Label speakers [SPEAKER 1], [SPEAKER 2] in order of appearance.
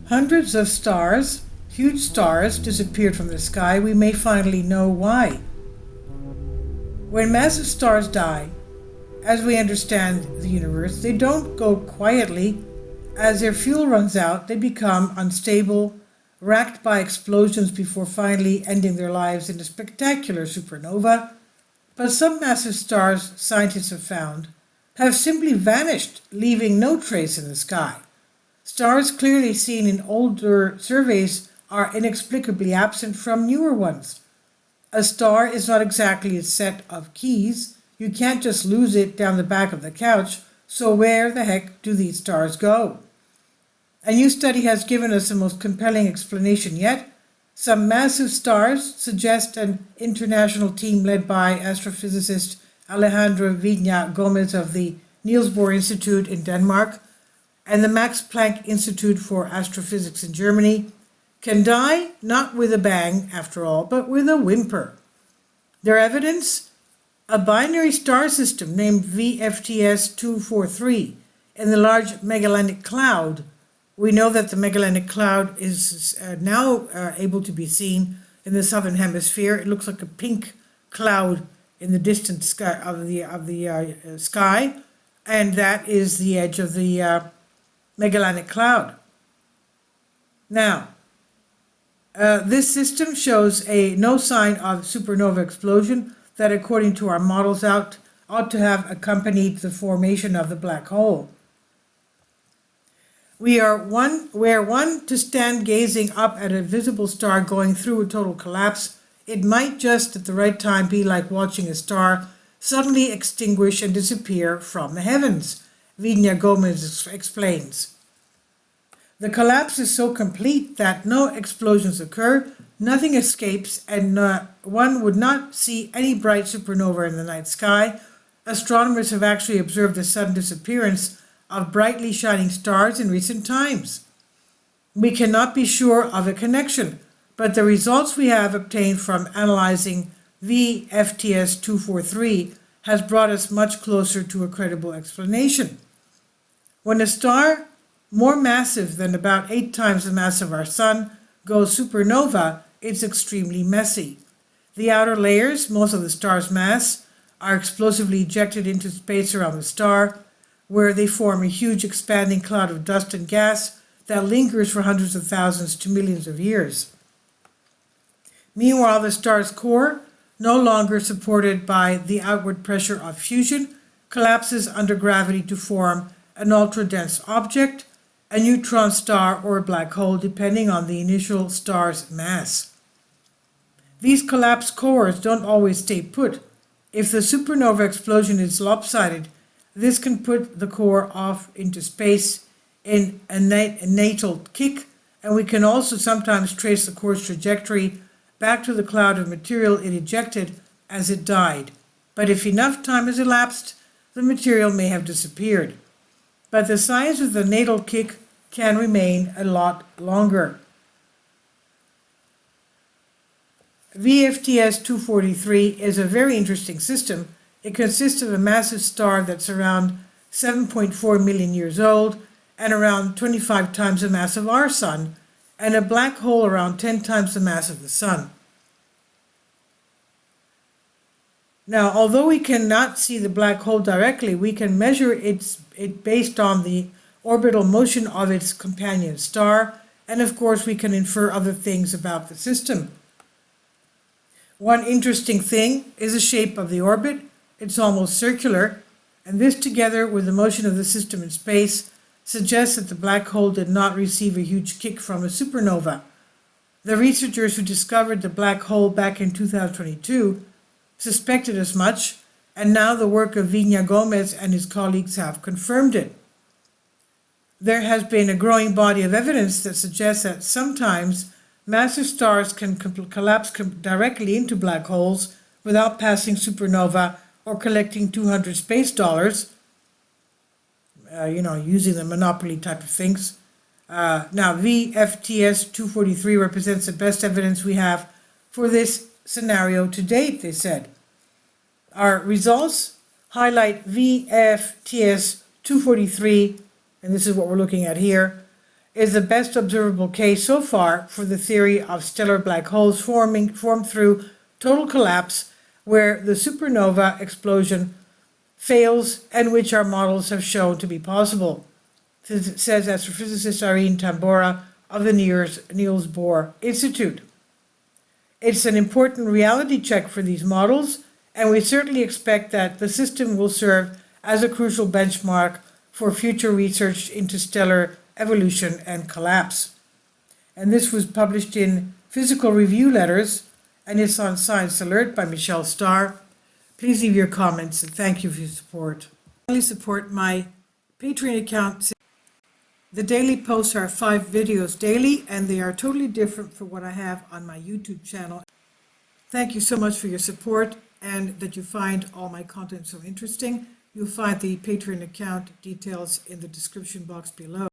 [SPEAKER 1] Hundreds of stars, huge stars, disappeared from the sky. We may finally know why. When massive stars die, as we understand the universe, they don't go quietly. As their fuel runs out, they become unstable, racked by explosions before finally ending their lives in a spectacular supernova. But some massive stars scientists have found have simply vanished, leaving no trace in the sky. Stars clearly seen in older surveys are inexplicably absent from newer ones. A star is not exactly a set of keys. You can't just lose it down the back of the couch, so where the heck do these stars go? A new study has given us the most compelling explanation yet. Some massive stars suggest an international team led by astrophysicist Alejandro Vigna Gomez of the Niels Bohr Institute in Denmark and the Max Planck Institute for Astrophysics in Germany can die not with a bang, after all, but with a whimper. Their evidence? A binary star system named VFTS 243 in the Large Magellanic Cloud. We know that the Magellanic Cloud is now able to be seen in the southern hemisphere. It looks like a pink cloud in the distant sky of the sky, and that is the edge of the Magellanic Cloud. Now, this system shows no sign of supernova explosion that, according to our models, ought to have accompanied the formation of the black hole. We are one to stand gazing up at a visible star going through a total collapse. It might just at the right time be like watching a star suddenly extinguish and disappear from the heavens, Vigna Gomez explains. The collapse is so complete that no explosions occur, nothing escapes, and one would not see any bright supernova in the night sky. Astronomers have actually observed the sudden disappearance of brightly shining stars in recent times. We cannot be sure of a connection, but the results we have obtained from analyzing VFTS 243 has brought us much closer to a credible explanation. When a star more massive than about 8 times the mass of our Sun goes supernova, it's extremely messy. The outer layers, most of the star's mass, are explosively ejected into space around the star, where they form a huge expanding cloud of dust and gas that lingers for hundreds of thousands to millions of years. Meanwhile, the star's core, no longer supported by the outward pressure of fusion, collapses under gravity to form an ultra-dense object, a neutron star or a black hole, depending on the initial star's mass. These collapsed cores don't always stay put. If the supernova explosion is lopsided, this can put the core off into space in a natal kick, and we can also sometimes trace the core's trajectory back to the cloud of material it ejected as it died. But if enough time has elapsed, the material may have disappeared. But the size of the natal kick can remain a lot longer. VFTS 243 is a very interesting system. It consists of a massive star that's around 7.4 million years old and around 25 times the mass of our Sun, and a black hole around 10 times the mass of the Sun. Now, although we cannot see the black hole directly, we can measure it based on the orbital motion of its companion star, and of course we can infer other things about the system. One interesting thing is the shape of the orbit. It's almost circular, and this, together with the motion of the system in space, suggests that the black hole did not receive a huge kick from a supernova. The researchers who discovered the black hole back in 2022 suspected as much, and now the work of Vigna Gomez and his colleagues have confirmed it. There has been a growing body of evidence that suggests that sometimes massive stars can collapse directly into black holes without passing supernova or collecting 200 space dollars, using the monopoly type of things. Now, VFTS 243 represents the best evidence we have for this scenario to date, they said. Our results highlight VFTS 243 and this is what we're looking at here, is the best observable case so far for the theory of stellar black holes formed through total collapse, where the supernova explosion fails and which our models have shown to be possible, says astrophysicist Irene Tambora of the Niels Bohr Institute. It's an important reality check for these models, and we certainly expect that the system will serve as a crucial benchmark for future research into stellar evolution and collapse. And this was published in Physical Review Letters, and it's on Science Alert by Michelle Starr. Please leave your comments, and thank you for your support. Finally, support my Patreon account. The daily posts are 5 videos daily, and they are totally different from what I have on my YouTube channel. Thank you so much for your support and that you find all my content so interesting. You'll find the Patreon account details in the description box below.